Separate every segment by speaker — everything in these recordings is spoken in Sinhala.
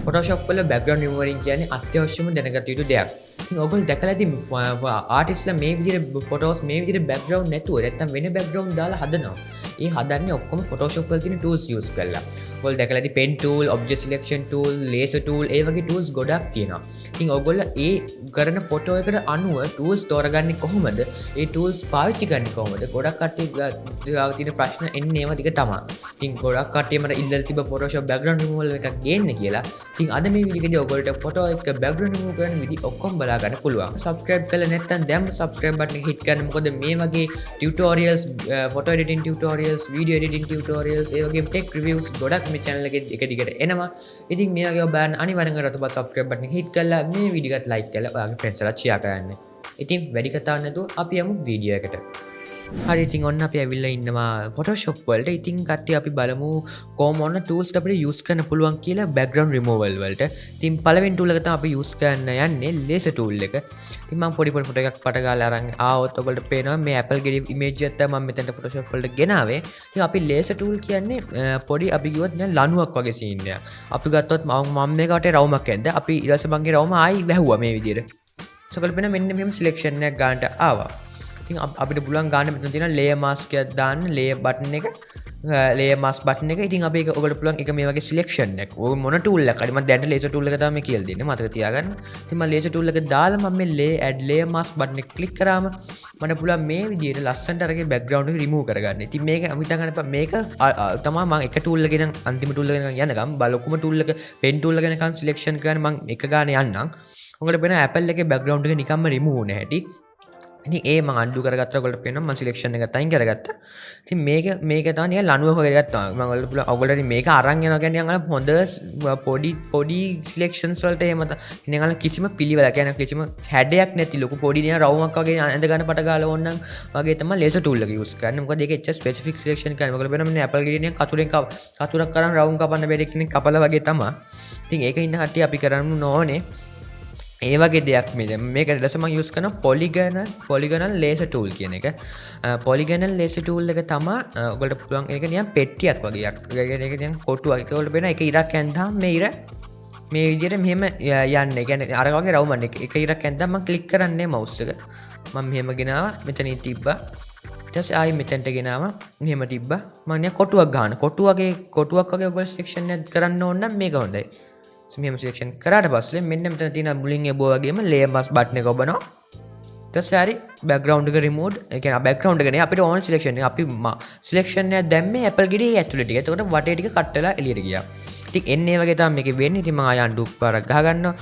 Speaker 1: Photoshop වල background removing කියන්නේ අත්‍යවශ්‍යම දැනගත යුතු දෙයක්. ඉතින් ඔයගොල්ලෝ දැකලා ඇති ආටිස්ට්ලා මේ විදිහට ෆොටෝස් මේ විදිහට background නැතුව නැත්තම් වෙන background දාලා හදනවා. ඒ හදන්නේ ඔක්කොම Photoshop වල තියෙන tools use කරලා. ඔයගොල්ලෝ දැකලා ඇති pen tool, object selection tool, laser tool ඒ වගේ tools ගොඩක් තියෙනවා. ඉතින් ඔයගොල්ලෝ ඒ කරන ෆොටෝ එකට අනුව tools තෝරගන්නේ කොහොමද? ඒ tools පාවිච්චි කරන්නේ කොහොමද? ගොඩක් කට්ටිය ගාව තියෙන ප්‍රශ්න එන්නේ ඒවා ටික තමයි. ඉතින් ගොඩක් කට්ටිය මට ඉල්ලලා තිබ්බ Photoshop background removal එකක් ගේන්න කියලා. ඉතින් අද මේ වීඩියෝ එකේදී ඔයගොල්ලෝ ෆොටෝ එක background remove කරන විදි ඔක්කොම බලා ගන්න පුළුවන්. subscribe කරලා නැත්නම් දැන් subscribe button එක hit කරන්න. මොකද මේ වගේ tutorials, photo editing tutorials, video editing tutorials, ඒ වගේ tech reviews ගොඩක් මේ channel එකේ එක දිගට එනවා. ඉතින් මේ වගේ ඔබ අනිවාර්යෙන් කරලා subscribe button එක hit කරලා මේ වීඩියෝ එකට like කරලා ඔයාගේ friends ලාට share කරන්න. ඉතින් වැඩි කතාවක් නැතුව අපි යමු වීඩියෝ එකට. හරි ඉතින් ඔන්න අපි ඇවිල්ලා ඉන්නවා Photoshop වලට. ඉතින් කට්ටිය අපි බලමු කොහොම ඔන්න tools අපිට use කරන්න පුළුවන් කියලා background removal වලට. ඉතින් පළවෙනි tool එක තමයි අපි use කරන්න යන්නේ laser tool එක. ඉතින් මම පොඩි ෆොටෝ එකක් පට ගාලා අරන් ආවොත් ඔයගොල්ලෝ පේනවා මේ Apple ගෙඩි image එක තමයි මම මෙතනට Photoshop වලට ගෙනාවේ. ඉතින් අපි laser tool කියන්නේ පොඩි අපි ගියොත් නේ ලණුවක් වගේ scene එකක්. අපි ගත්තොත් මම මේක වටේ රවුමක් ඇද්ද අපි ඊට පස්සේ මගේ රවුම ආයි වැහුවා මේ විදිහට. ඔයගොල්ලෝ පේන මෙන්න මෙහෙම selection එකක් ගන්නට ආවා. ඉතින් අපිට පුළුවන් ගන්න මෙතන තියෙන layer mask එකක් දාන්න layer button එක layer mask button එක. ඉතින් අපි ඒක ඔබට පුළුවන් එක මේ වගේ selection එකක්. ඔය මොන tool එකක් හරි මම දැන් laser tool එක තමයි කියලා දෙන්නේ මතක තියාගන්න. ඉතින් මම laser tool එක දාලා මම මේ add layer mask button එක click කරාම මට පුළුවන් මේ විදිහට ලස්සනට අරගෙන background එක remove කරගන්න. ඉතින් මේක හිතා ගන්න එපා මේක තමයි මම එක tool එකකින් අන්තිම tool එකකින් යනකම් බලකොම tool එක pen tool එක යනකම් selection කරන්න මම එක ගානේ යන්නම්. ඔයාලට වෙන Apple එකේ background එක නිකම්ම remove වෙන හැටි. ඉතින් ඒ මම අන්ඩු කරගත්තා. ඔයගොල්ලෝ පේනවා මම සිලෙක්ෂන් එක අයින් කරගත්තා. ඉතින් මේක තමයි නිකන් ලණුවක වගේ ගත්තා. මම ඔයගොල්ලෝ පුළුවන් ඔයගොල්ලෝ මේක අරන් යනවා කියන්නේ නිකන් හොඳ පොඩි සිලෙක්ෂන්ස් වලට එහෙම නිකන් කිසිම පිළිවෙලක් කියන්නේ කිසිම හැඩයක් නැති ලොකු පොඩි නිකන් රවුමක් වගේ ඇඳ ගන්න පට ගාලා ඕනනම් වගේ තමයි laser tool එක use කරන්නේ. මොකද ඒක එච්චර specific selection කරන්නේ. ඔයගොල්ලෝ පේනවා මේ Apple ගෙඩිය නිකන් කතුරක් කරන් රවුම් කපන්න බැරි කෙනෙක් කපලා වගේ තමයි. ඉතින් ඒක ඉන්න කට්ටිය අපි කරන්න ඕනේ ඒ වගේ දෙයක් මේක ඊට මම use කරන polygonal laser tool කියන එක. polygonal laser tool එක තමයි ඔයගොල්ලෝ පුළුවන් ඒක නිකන් පෙට්ටියක් වගේ එකක්. ඒක නිකන් කොටුවක්. ඒක ඔයගොල්ලෝ බලන එක ඉරක් ඇඳහම මේ ඉර මේ විදිහට මෙහෙම යන්නේ. ඒ කියන්නේ අර වගේ රවුමක් එක ඉරක් ඇඳහම මම ක්ලික් කරන්නේ mouse එක. මම මෙහෙම ගෙනාවා මෙතනින් තිබ්බා. ඊට පස්සේ ආයි මෙතනට ගෙනාවා මෙහෙම තිබ්බා. මම නිකන් කොටුවක් ගන්න. කොටුවක් වගේ ඔයගොල්ලෝ selection එක කරන්න ඕන නම් මේක හොඳයි. මෙහෙම සිලෙක්ෂන් කරාට පස්සේ මෙන්න මෙතන තියෙන මුලින් එබෝ වගේම layer mask button එක ඔබනවා. ඊට පස්සේ හරි background එක remove. ඒ කියන්නේ background එක නේ අපිට ඕන selection එක අපි selection එක දැම්මේ Apple ගෙඩියේ ඇතුළේ ටික. එතකොට වටේ ටික කට් වෙලා එළියට ගියා. ඉතින් එන්නේ වගේ තමයි මේකේ වෙන්නේ. ඉතින් මම ආය undo පාරක් ගහ ගන්නවා.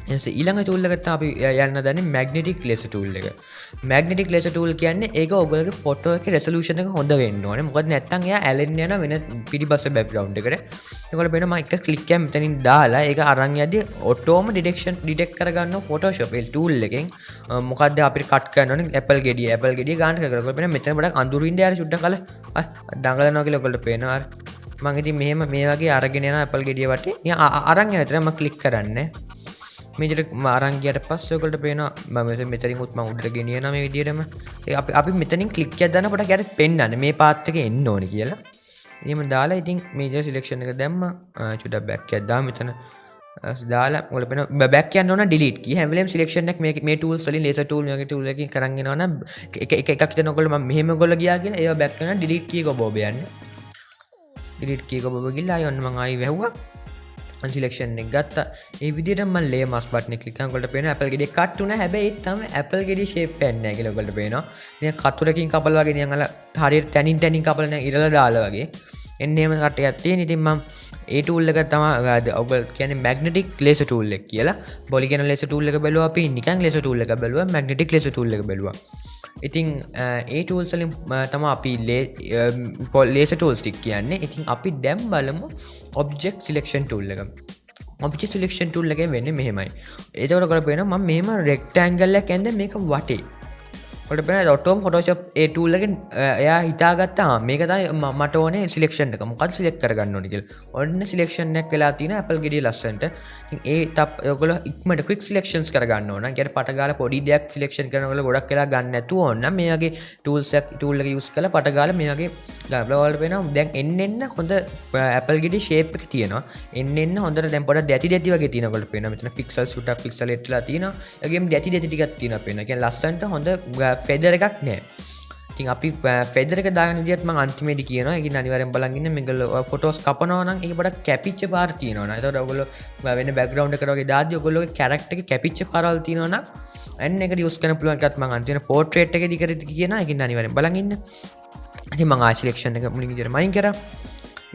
Speaker 1: එතකොට ඊළඟ tool එක තමයි අපි යන්න දන්නේ magnetic laser tool එක. magnetic laser tool කියන්නේ ඒක ඔයගොල්ලෝගේ photo එකේ resolution එක හොඳ වෙන්න ඕනේ. මොකද නැත්තම් එයා ඇලෙන්න යන වෙන පිටිපස්ස background එකට. ඒගොල්ලෝ වෙන මම එක click එකක් මෙතනින් දාලා ඒක අරන් යද්දි ඔටෝම detect කරගන්නවා Photoshop ඒ tool එකෙන්. මොකද්ද අපිට cut කරන්න ඕනේ Apple ගෙඩිය ගන්න කරලා වෙන මෙතන වඩා අඳුරු ඉන්න යාර චුට්ටක් කල දඟලනවා කියලා ඔයගොල්ලෝ පේනවා. මම ඉතින් මෙහෙම මේ වගේ අරගෙන යනවා Apple ගෙඩිය වටේ. අරන් යන විතර මම click කරන්නේ. මේ විදිහට අරන් ගියට පස්සේ ඔයගොල්ලෝ පේනවා මම මෙතනින් උත් මම උඩට ගෙනියනවා මේ විදිහටම. අපි මෙතනින් click එකක් දාන්න පොඩක් යට පෙන්නන්නේ මේ path එකේ එන්න ඕනේ කියලා. එහෙම දාලා ඉතින් මේජර් සිලෙක්ෂන් එක දැම්මා. චුට්ටක් බෑක් එකක් දාමු මෙතන. දාලා ඔයාලා පේන බෑක් යන්න ඕන delete key. හැම වෙලේම සිලෙක්ෂන් එක මේ tools වලින් laser tool වගේ tool එකකින් කරන් යනවා නම් එකක් හිතන ඔයගොල්ලෝ මම මෙහෙම ඔයගොල්ලෝ ගියා කියලා ඒවා බෑක් කරනවා delete key එක ඔබ යන්නේ. delete key එක ඔබ ගිහලා ආයෙ ඔන්න මම ආයෙ වැහුවා. සිලෙක්ෂන් එක ගත්තා. ඒ විදිහට මම layer mask button එක click කරනකොට ඔයගොල්ලෝ පේනවා Apple ගෙඩිය cut වුණා. හැබැයි ඒක තමයි Apple ගෙඩිය shape එක නැහැ කියලා ඔයගොල්ලෝ පේනවා. නිකන් කතුරකින් කපලා වගේ නිකන් අර හරියට තනින් කපලා නිකන් ඉරලා දාලා වගේ. එන්නේ එහෙම කට්ටියක් තියෙන. ඉතින් මම ඒ tool එක තමයි ඔයගොල්ලෝ කියන්නේ magnetic laser tool එක කියලා. polygonal laser tool එක බැලුවා අපි නිකන් laser tool එක බැලුවා magnetic laser tool එක බැලුවා. ඉතින් ඒ tools වලින් තමයි අපි laser tools ටික කියන්නේ. ඉතින් අපි දැන් බලමු object selection tool එක. object selection tool එකෙන් වෙන්නේ මෙහෙමයි. ඒතකොට ඔයගොල්ලෝ පේනවා මම මෙහෙම rectangle එකක් ඇඳ මේක වටේ. ඔට පෙන ඔටෝම් ෆොටෝශප් ඒ ටූල් එකෙන් එයා හිතාගත්තා මේක තමයි මට ඕනේ සිලෙක්ෂන් එක මොකක්ද සිලෙක්ට් කරගන්න ඕනේ කියලා. ඔන්න සිලෙක්ෂන් එකක් වෙලා තියෙන Apple ගෙඩිය ලස්සනට. ඉතින් ඒ ඔයගොල්ලෝ ඉක්මනට ක්වික් සිලෙක්ෂන්ස් කරගන්න ඕන. කියන්නේ පට ගාලා පොඩි දෙයක් සිලෙක්ෂන් කරනකොට ගොඩක් වෙලා ගන්න නැතුව ඕන නම් මේ වගේ ටූල් එක යූස් කරලා පට ගාලා මේ වගේ ගන්න ඔයාලට වෙනවා දැන් එන්න හොඳ Apple ගෙඩිය ෂේප් එක තියෙනවා. එන්න හොඳට දැන් පොඩක් දැති වගේ තියෙනවා. ඔයාලට පේනවා මෙතන පික්සල්ස් ටුටක් පික්සලේට් වෙලා තියෙනවා. ඒ වගේම දැති ටිකක් තියෙනවා පේනවා. කියන්නේ ලස්සනට හොඳ ෆෙදර් එකක් නෑ. ඉතින් අපි ෆෙදර් එක දාගෙන විදිහට මම අන්තිමේදී කියනවා. ඒකින් අනිවාර්යෙන් බලන් ඉන්න මේගොල්ලෝ ෆොටෝස් කපනවා නම් ඒක පොඩක් කැපිච්ච පාර තියෙනවා නේද? ඒතකොට ඔයගොල්ලෝ වෙන බෑග්ග්‍රවුන්ඩ් එකකට වගේ දාද්දි ඔයගොල්ලෝගේ කැරක්ටර් එක කැපිච්ච පාරවල් තියෙනවා නම් අන්න එකට යූස් කරන්න පුළුවන් එකත් මම අන්තිමේ පෝට්‍රේට් එකේදී කරේ කියනවා. ඒකින් අනිවාර්යෙන් බලන් ඉන්න. ඉතින් මම ආ සිලෙක්ෂන් එක මුලින් විදිහට මයින් කරා.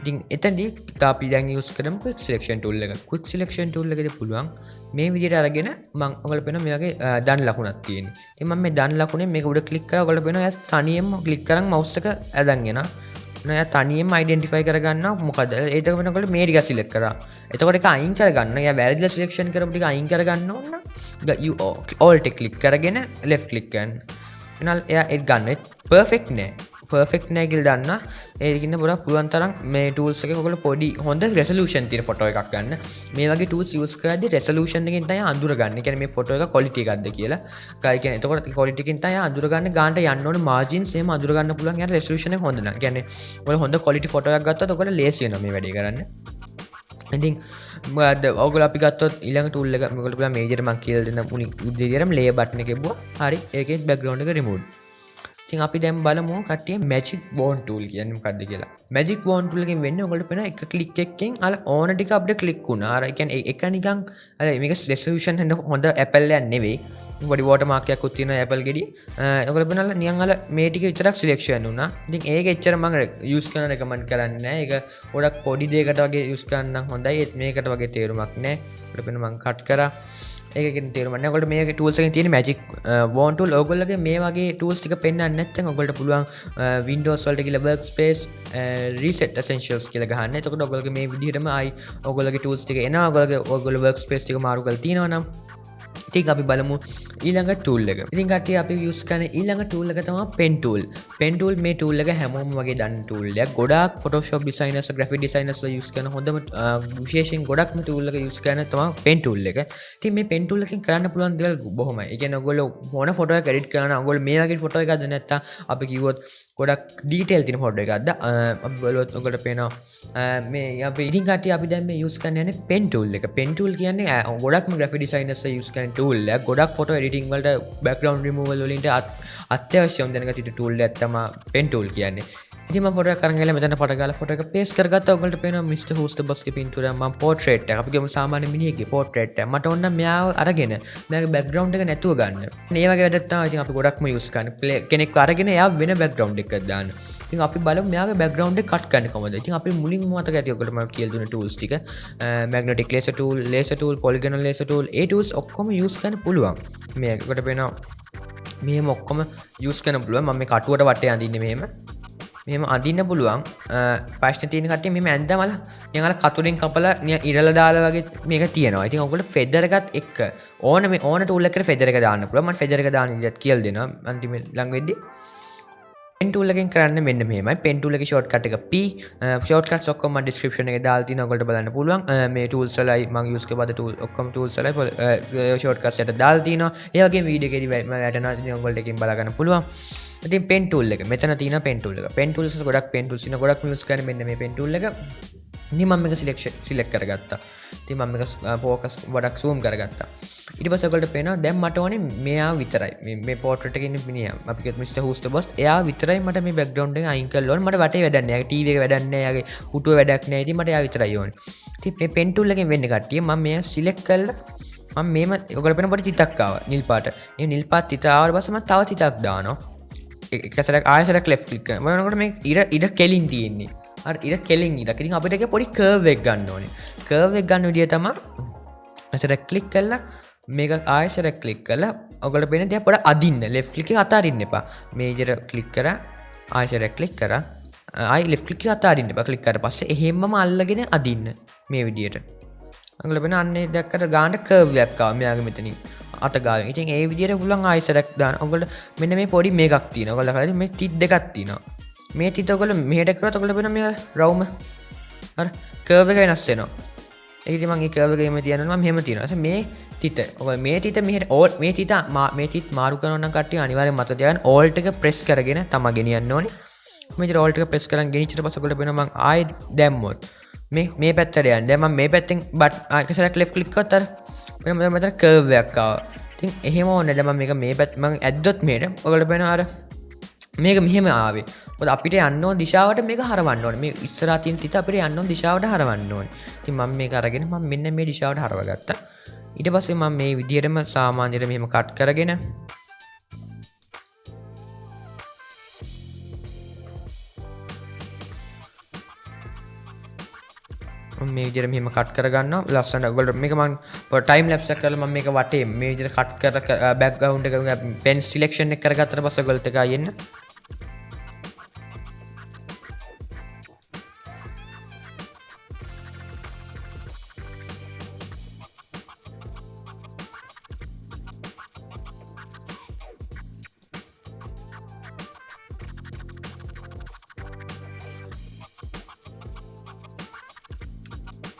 Speaker 1: ඉතින් එතනදී අපි දැන් යූස් කරමු ක්වික් සිලෙක්ෂන් ටූල් එක. ක්වික් සිලෙක්ෂන් ටූල් එකේදී පුළුවන් මේ විදිහට අරගෙන මම ඔයගොල්ලෝ පේනවා මේ වගේ දන් ලකුණක් තියෙනවා. ඉතින් මම මේ දන් ලකුණේ මේක උඩ ක්ලික් කරා ඔයගොල්ලෝ පේනවා එයා තනියෙන්ම ක්ලික් කරන් මවුස් එක ඇදන් එනවා. එයා තනියෙන්ම අයිඩෙන්ටිෆයි කරගන්නවා මොකද ඒක වෙනකොට මේ ටික සිලෙක්ට් කරා. එතකොට ඒක අයින් කරගන්න. එයා වැරදිලා සිලෙක්ෂන් කරපු ටික අයින් කරගන්න ඕන නම් alt එක ක්ලික් කරගෙන left click කරන්න. එනල් එයා ඒක ගන්න perfect නෑ. perfect නෑ කියලා දන්නා. ඒකින්න පොඩක් පුළුවන් තරම් මේ tools එකේ ඔයගොල්ලෝ පොඩි හොඳ resolution තියෙන ෆොටෝ එකක් ගන්න. මේ වගේ tools use කරද්දී resolution එකෙන් තමයි අඳුරගන්නේ. කියන්නේ මේ ෆොටෝ එක quality එකක්ද කියලා. ඒ කියන්නේ එතකොට quality එකෙන් තමයි අඳුරගන්න ගන්නට යන්න ඕනේ margins එහෙම අඳුරගන්න පුළුවන්. යාට resolution එක හොඳ නම්. කියන්නේ ඔයගොල්ලෝ හොඳ quality ෆොටෝ එකක් ගත්තොත් ඔයගොල්ලෝ ලේසි වෙනවා මේ වැඩේ කරන්න. ඉතින් ඔයගොල්ලෝ අපි ගත්තොත් ඊළඟ tool එක ඔයගොල්ලෝ පුළුවන් මේජර් මම කියලා දෙන්න මුලින් විදිහටම layer button එකේ බුවා. හරි. ඒකේ background එක remove. ඉතින් අපි දැන් බලමු කට්ටිය magic wand tool කියන්නේ මොකක්ද කියලා. magic wand tool එකෙන් වෙන්නේ ඔයගොල්ලෝ පේන එක ක්ලික් එකකින් අර ඕන ටික අපිට ක්ලික් වුණා. අර කියන්නේ එක නිකන් අර මේක resolution හොඳ Apple එකක් නෙවෙයි. පොඩි watermark එකක් උත් තියෙනවා Apple ගෙඩිය. ඔයගොල්ලෝ පේනලා නිකන් අර මේ ටික විතරක් selection වුණා. ඉතින් ඒක එච්චර මම use කරන recommend කරන්නේ නැහැ. ඒක ගොඩක් පොඩි දෙයකට වගේ use කරන්න නම් හොඳයි. ඒත් මේකට වගේ තේරුමක් නැහැ. ඔයගොල්ලෝ පේන මම cut කරා. ඒකෙන් තේරුම් ගන්න. ඔයගොල්ලෝ මේ tools එකෙන් තියෙන magic wand tool ඔයගොල්ලෝගේ මේ වගේ tools ටික පෙන්නන්න නැත්නම් ඔයගොල්ලන්ට පුළුවන් Windows වලට ගිහලා workspace reset essentials කියලා ගහන්න. එතකොට ඔයගොල්ලෝගේ මේ විදිහටම ආයි ඔයගොල්ලෝගේ tools ටික එනවා. ඔයගොල්ලෝ workspace ටික මාරු කරලා තියෙනවා නම් ඉතින් අපි බලමු ඊළඟ tool එක. ඉතින් කට්ටිය අපි use කරන ඊළඟ tool එක තමයි pen tool. pen tool මේ tool එක හැමෝම වගේ දන්න tool එකක්. ගොඩාක් Photoshop designers, graphic designers ලා use කරන හොඳම විශේෂයෙන් ගොඩක්ම tool එක use කරන තමයි pen tool එක. ඉතින් මේ pen tool එකෙන් කරන්න පුළුවන් දේවල් බොහොමයි. ඒ කියන්නේ ඔයගොල්ලෝ මොන ෆොටෝ එකක් edit කරනවා නම් ඔයගොල්ලෝ මේ වගේ ෆොටෝ එකක්ද නැත්නම් අපි කිව්වොත් ගොඩක් ඩීටේල් තියෙන ෆොටෝ එකක්ද අපි බලුවොත් ඔයගොල්ලෝ පේනවා මේ අපි ඉතින් කට්ටිය අපි දැන් මේ use කරන්න යන්නේ pen tool එක. pen tool කියන්නේ ගොඩක්ම graphic designers ලා use කරන tool එකක්. ගොඩක් ෆොටෝ editing වලට background removal වලින්ට අත්‍යවශ්‍යම දැනගත යුතු tool එකක් තමයි pen tool කියන්නේ. ඉතින් මම ෆොටෝ එකක් අරන් ගිහලා මෙතන පට ගාලා ෆොටෝ එක paste කරගත්තා. ඔයගොල්ලෝ පේනවා Mr. Who's the Boss ගේ පින්තූරය මම portrait එක. අපි ගමු සාමාන්‍ය මිනිහෙක්ගේ portrait එක. මට ඕන නම් මෙයාව අරගෙන මෙයාගේ background එක නැතුව ගන්න. මේ වගේ වැඩක් තමයි ඉතින් අපි ගොඩක්ම use කරන්නේ. කෙනෙක් අරගෙන එයා වෙන background එකක් දාන්න. ඉතින් අපි බලමු මෙයාගේ background එක cut කරන්න කොහොමද. ඉතින් අපි මුලින්ම මතක ඇති ඔයගොල්ලෝ මම කියලා දුන්න tools ටික magnetic laser tool, polygonal laser tool, ඒ tools ඔක්කොම use කරන්න පුළුවන්. මේකට පේනවා මෙහෙම ඔක්කොම use කරන්න පුළුවන්. මම මේ කටුවට වටේ අඳින්නේ මෙහෙම අඳින්න පුළුවන්. ප්‍රශ්න තියෙන කට්ටිය මෙහෙම ඇඳමල නිකන් අර කතුරෙන් කපලා නිකන් ඉරලා දාලා වගේ මේක තියෙනවා. ඉතින් ඔයගොල්ලෝ feather එකත් එක්ක ඕන tool එකකට feather එක දාන්න පුළුවන්. මම feather එක දාන විදිහත් කියලා දෙනවා අන්තිම ළඟ වෙද්දී. pen tool එකෙන් කරන්න මෙන්න මෙහෙමයි. pen tool එකේ shortcut එක P. shortcuts ඔක්කොම මම description එකේ දාලා තියෙනවා. ඔයගොල්ලෝ බලන්න පුළුවන්. මේ tools වලයි මම use කරපු tool ඔක්කොම tools වලයි shortcuts එකට දාලා තියෙනවා. ඒ වගේම වීඩියෝ එකේදී මම වැටෙනවා. ඉතින් ඔයගොල්ලෝ එකෙන් බලා ගන්න පුළුවන්. ඉතින් pen tool එක මෙතන තියෙන pen tool එක. pen tools ගොඩක් pen tools ඉන්න ගොඩක් use කරන්නේ මෙන්න මේ pen tool එක. ඉතින් මම මේක select කරගත්තා. ඉතින් මම මේක focus ගොඩක් zoom කරගත්තා. ඊට පස්සේ ඔයගොල්ලෝ පේනවා දැන් මට ඕනේ මෙයා විතරයි. මේ portrait එකේ ඉන්න මිනිහා. අපි කියමු Mr. Who's the Boss. එයා විතරයි මට මේ background එක අයින් කරලා ඕනේ. මට වටේ වැඩක් නැහැ. යාගේ TV එක වැඩක් නැහැ. යාගේ පුටුව වැඩක් නැහැ. ඉතින් මට එයා විතරයි ඕනේ. ඉතින් මේ pen tool එකෙන් වෙන්නේ කට්ටිය මම මෙයා select කරලා මම මේම ඔයගොල්ලෝ පේන පොඩි තිතක් ආවා. නිල් පාට. මේ නිල් පාට තිත ආවට පස්සේ මම තව තිතක් දානවා. එක සැරයක් ආයෙසරක් left click කරනවා. මොනකොට මේ ඉර කෙලින් තියෙන්නේ. අර ඉර කෙලින් ඉරක්. ඉතින් අපිට ඒක පොඩි curve එකක් ගන්න ඕනේ. curve එක ගන්න විදිය තමයි ඇසරක් click කරලා මේක ආයෙසරක් click කරලා ඔයගොල්ලෝ පේන දේ පොඩ අදින්න. left click එක අතාරින්න එපා. මේජර click කරා ආයෙසරක් click කරා ආයෙ left click එක අතාරින්න එපා. click කරලා පස්සේ එහෙම්මම අල්ලගෙන අදින්න මේ විදියට. ඔයගොල්ලෝ පේන අන්නේ දැක්කට ගානට curve එකක් ආවා මෙයාගේ මෙතනින්. අතගාවෙන්. ඉතින් ඒ විදිහට පුළුවන් ආයෙසරක් දාන්න. ඔයගොල්ලෝ මෙන්න මේ පොඩි මේකක් තියෙනවා. ඔයගොල්ලෝ කරලා මේ තිත් දෙකක් තියෙනවා. මේ තිත ඔයගොල්ලෝ මෙහෙට කරොත් ඔයගොල්ලෝ වෙන මේ රවුම අර කර්ව් එක වෙනස් වෙනවා. ඒක ඉතින් මම ඒ කර්ව් එක එහෙම තියනවා මම මෙහෙම තියනවා. ඊට මේ තිත ඔයගොල්ලෝ මේ තිත මෙහෙට ඕල් මේ තිත මාරු කරනවා නම් කට්ටිය අනිවාර්යෙන් මතක තියාගන්න ඕල්ට් එක ප්‍රෙස් කරගෙන තමයි ගෙනියන්න ඕනේ. මේ විදිහට ඕල්ට් එක ප්‍රෙස් කරන් ගෙනිච්චට පස්සේ ඔයගොල්ලෝ වෙනවා මම ආයෙ දැම්මොත් මේ පැත්තට යන්න. දැන් මම මේ පැත්තෙන් එක සැරයක් ලෙෆ්ට් ක්ලික් කරත් අර වෙන මෙතන කර්ව් එකක් ආවා. ඉතින් එහෙම ඕනේ. දැන් මම මේක මේ පැත්ත මම ඇද්දොත් මෙහෙට ඔයගොල්ලෝ වෙනවා අර මේක මෙහෙම ආවේ. මොකද අපිට යන්න ඕන දිශාවට මේක හරවන්න ඕනේ. මේ ඉස්සරහා තියෙන තිත අපිට යන්න ඕන දිශාවට හරවන්න ඕනේ. ඉතින් මම මේක අරගෙන මම මෙන්න මේ දිශාවට හරවගත්තා. ඊට පස්සේ මම මේ විදිහටම සාමාන්‍යයෙන් මෙහෙම කට් කරගෙන මේ විදිහට මෙහෙම කට් කරගන්නවා. ලස්සනට ඔයගොල්ලෝ මේක මම ටයිම් ලැප්ස් එකක් කරලා මම මේක වටේ මේ විදිහට කට් කර බෑග්ග්‍රවුන්ඩ් එක පෙන් සිලෙක්ෂන් එක කරගත්තට පස්සේ ඔයගොල්ලෝත් එක ආයෙන්න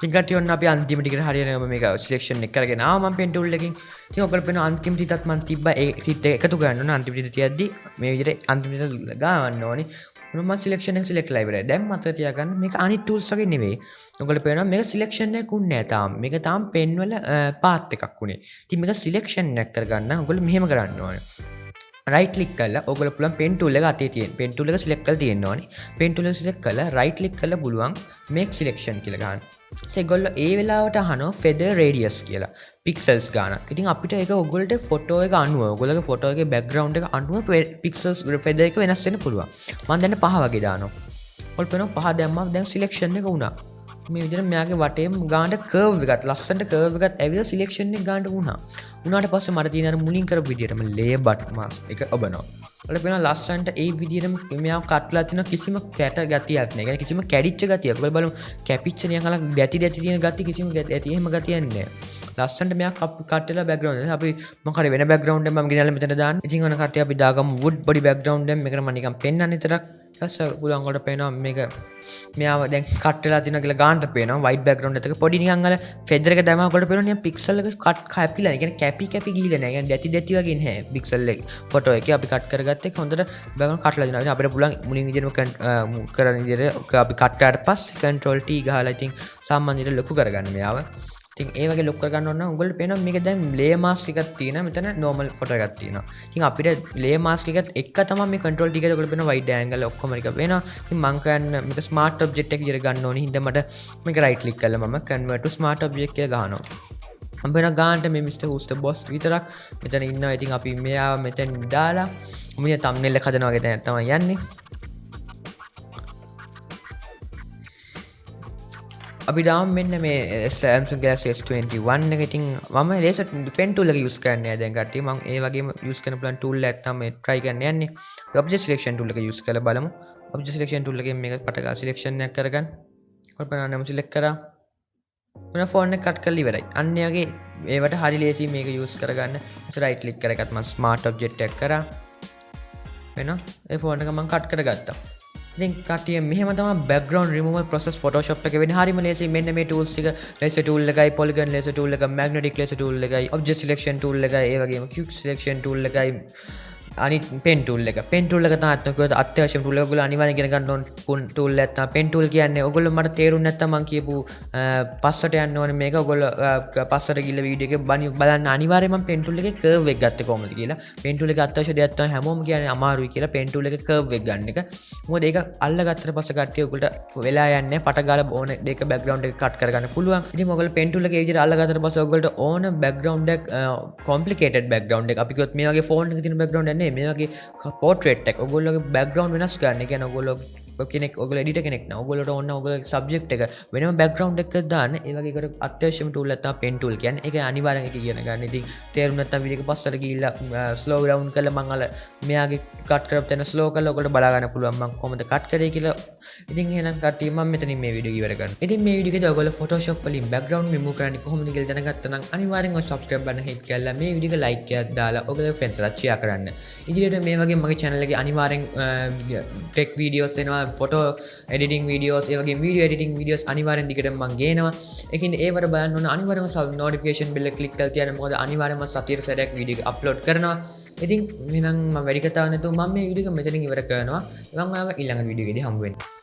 Speaker 1: ටිකට ඔන්න අපි අන්තිම ටිකට හරියටම මේක සිලෙක්ෂන් එක කරගෙන ආවා මම පෙන් ටූල් එකකින්. ඉතින් ඔයගොල්ලෝ පේන අන්තිම ටිකත් මම තිබ්බා ඒ ටික එකතු කරන්න ඕන. අන්තිම ටික තියද්දි මේ විදිහට අන්තිම ටික ගාවන්න ඕනේ. මම සිලෙක්ෂන් එක සිලෙක්ට් කරලා ඉවරයි. දැන් මතක තියාගන්න මේක අනිත් ටූල්ස් වගේ නෙවෙයි. ඔයගොල්ලෝ පේනවා මේක සිලෙක්ෂන් එකක් උන්නේ නැහැ තාම. මේක තාම පෙන් වල පාත් එකක් උනේ. ඉතින් මේක සිලෙක්ෂන් එක කරගන්න ඔයගොල්ලෝ මෙහෙම කරන්න ඕනේ. right click කරලා ඔයගොල්ලෝ පුළුවන් pen tool එක අතේ තියෙන pen tool එක select කරලා තියෙන්න ඕනේ. pen tool එක select කරලා right click කරලා පුළුවන් make selection කියලා ගන්න. ඒගොල්ලෝ ඒ වෙලාවට අහනවා feather radius කියලා pixels ගානක්. ඉතින් අපිට ඒක ඔයගොල්ලන්ට ෆොටෝ එක අනුව ඔයගොල්ලෝගේ ෆොටෝ එකේ background එක අනුව pixels feather එක වෙනස් වෙන්න පුළුවන්. මම දැන් 5 වගේ දානවා. ඔයගොල්ලෝ පේනවා 5 දැම්මම දැන් selection එක වුණා. මේ විදිහට මෙයාගේ වටේම ගානට curve එකත් ලස්සනට curve එකත් ඇවිල්ලා selection එක ගානට වුණා. උනාට පස්සේ මට තියෙන අර මුලින් කරපු විදිහටම layer button mask එක ඔබනවා. ඔයාලා පේනවා ලස්සනට ඒ විදිහටම මෙයා කට්ලා තියෙන කිසිම කැට ගතියක් නැහැ. يعني කිසිම කැඩිච්ච ගතියක්. ඔයාලා බලමු කැපිච්ච නිකන් අල දැටි තියෙන ගතිය කිසිම දැටි එහෙම ගතියක් නැහැ. ලස්සනට මෙයා කට්ටලා background එක. අපි මොකද වෙන background එකක් මම ගෙනල්ලා මෙතන දාන්න. ඉතින් ඔන්න කට්ටිය අපි දාගමු wood body background එක. මේකට මම නිකන් පෙන්නන්න විතරක්. ඊට පුළුවන් වලට පේනවා මේක මෙයාව දැන් කට් වෙලා තියෙනවා කියලා ගානට පේනවා white background එකක පොඩි නිකන් අර feather එක දැම්මම ඔකට පේනවා නිකන් pixel එක කට් කැපිලා. ඒ කියන්නේ කැපි ගිහිල්ලා නැහැ. يعني දැටි වගේ නැහැ pixel එක. ෆොටෝ එකේ අපි කට් කරගත්ත එක හොඳට background කට්ලා දෙනවා. ඉතින් අපිට පුළුවන් මුලින් විදිහටම කරන විදිහට අපි කට් කරාට පස්සේ control T ගහලා ඉතින් සාමාන්‍යයෙන් ලොකු කරගන්න මෙයාව. ඉතින් ඒ වගේ ලොක් කරගන්න ඕන නම් උගලට පේනවා මේක දැන් layer mask එකක් තියෙනවා මෙතන normal photo එකක් තියෙනවා. ඉතින් අපිට layer mask එකත් එක්ක තමයි මේ control T එකේ උගලට පේනවා wide angle ඔක්කොම එක වෙනවා. ඉතින් මම කියන්නේ මේක smart object එක විදිහට ගන්න ඕනේ. හින්දා මට මේක right click කරලා මම convert to smart object කියලා ගහනවා. මම වෙන ගානට මේ Mr. Who's the boss විතරක් මෙතන ඉන්නවා. ඉතින් අපි මෙයාව මෙතන දාලා මේ thumbnail එක හදනවා වගේ තමයි යන්නේ. අපි දාම මෙන්න මේ Samsung Galaxy S21 එක. ඉතින් මම laser pen tool එක use කරන්නේ දැන් කට්ටිය. මම ඒ වගේම use කරන plan tool එකක් තමයි try කරන්න යන්නේ. object selection tool එක use කරලා බලමු. object selection tool එකෙන් මේක පටක selection එකක් කරගන්න. කල්පනා නම් select කරා. මොන ෆෝන් එක cut කරලා ඉවරයි. අන්න ඒ වගේ ඒවට හරි ලේසි මේක use කරගන්න. ඉතින් right click කරගත්ත මම smart object එකක් කරා. වෙනවා. ඒ ෆෝන් එක මම cut කරගත්තා. ඉතින් කට්ටිය මෙහෙම තමයි background removal process Photoshop එක වෙන්නේ. හරිම ලේසියි. මෙන්න මේ tools ටික laser tool එකයි, polygon laser tool එකයි, magnetic laser tool එකයි, object selection tool එකයි, ඒ වගේම quick selection tool එකයි, අනිත් pen tool එක. pen tool එක තමයි අත්‍යවශ්‍යම tool එක. ඔයගොල්ලෝ අනිවාර්යෙන් ඉගෙන ගන්න ඕන tool එකක් තමයි pen tool කියන්නේ. ඔයගොල්ලෝ මට තේරුන්නේ නැත්නම් මම කියපු පස්සට යන්න ඕනේ මේක. ඔයගොල්ලෝ පස්සට ගිහලා වීඩියෝ එකේ බලන්න අනිවාර්යයෙන් මම pen tool එකේ curve එක ගත්තේ කොහොමද කියලා. pen tool එක අත්‍යවශ්‍ය දෙයක් තමයි හැමෝම කියන්නේ අමාරුයි කියලා pen tool එකේ curve එක ගන්න එක. මොකද ඒක අල්ලගත්තට පස්සේ කට්ටිය ඔයගොල්ලෝ වෙලා යන්නේ පට ගාලා ඕන දෙක background එක cut කරගන්න පුළුවන්. ඉතින් ඔයගොල්ලෝ pen tool එකේ විදිහට අල්ලගත්තට පස්සේ ඔයගොල්ලෝ ඕන background එක complicated background එක අපි කිව්වොත් මේ වගේ phone එකක තියෙන background එක මේ වගේ portrait එක ඔයගොල්ලෝගේ background වෙනස් කරන්න. ඒ කියන්නේ ඔයගොල්ලෝ කෙනෙක් ඔගල ඩිට කෙනෙක් ඔගලට ඔන්න ඔගල සබ්ජෙක්් එක වෙනම බැක්ග්‍රවන්් එක දාන්න ඒවගේකට අත්‍යවශම ටූල්ලත් පෙන්ටුල් කියන් එක අනිවාර එක කියන ගන්න ති තේරුනත් විදික පස්සර කියල්ල ස්ලෝ රවන්් කල මංගල මෙයාගේ කටර තන ස්ලෝක ලොකට බලාගන්න පුළුවන්ම කොමද කට් කරේ කියලා ඉතින් හෙන කටීම මෙතන මේ විඩිය ඉවරගන්න ඉතින් මේ විඩිය ඔගල ෆොටෝශප් වලින් බැක්ග්‍රවන්් මෙමු කරන්න කොහොමද කියලා දැනගත්ත නම් අනිවාර්යෙන් ඔය සබ්ස්ක්‍රයිබ් බටන් හිට් කරලා මේ විඩියක ලයික් එකක් දාලා ඔගලගේ ෆ්‍රෙන්ඩ්ස්ලාට ෂෙයා කරන්න ඉදිරියට මේ වගේ මගේ channel එකේ අනිවාර්යෙන් ටෙක් වීඩියෝස් එනවා ෆොටෝ එඩිටිං වීඩියෝස් ඒ වගේ වීඩියෝ එඩිටිං වීඩියෝස් අනිවාර්යෙන් දිගටම මම ගේනවා ඒකින් ඒවට බලන්න ඕන අනිවාර්යයෙන්ම නොටිෆිකේෂන් බෙල් එක ක්ලික් කරලා තියන්න මොකද අනිවාර්යයෙන්ම සතියට සැරයක් වීඩියෝ එක අප්ලෝඩ් කරනවා ඉතින් එහෙනම් මම වැඩි කතාවක් නැතුව මම මේ වීඩියෝ එක මෙතනින් ඉවර කරනවා මම ආව ඊළඟ වීඩියෝ එකේදී හම්බ වෙනවා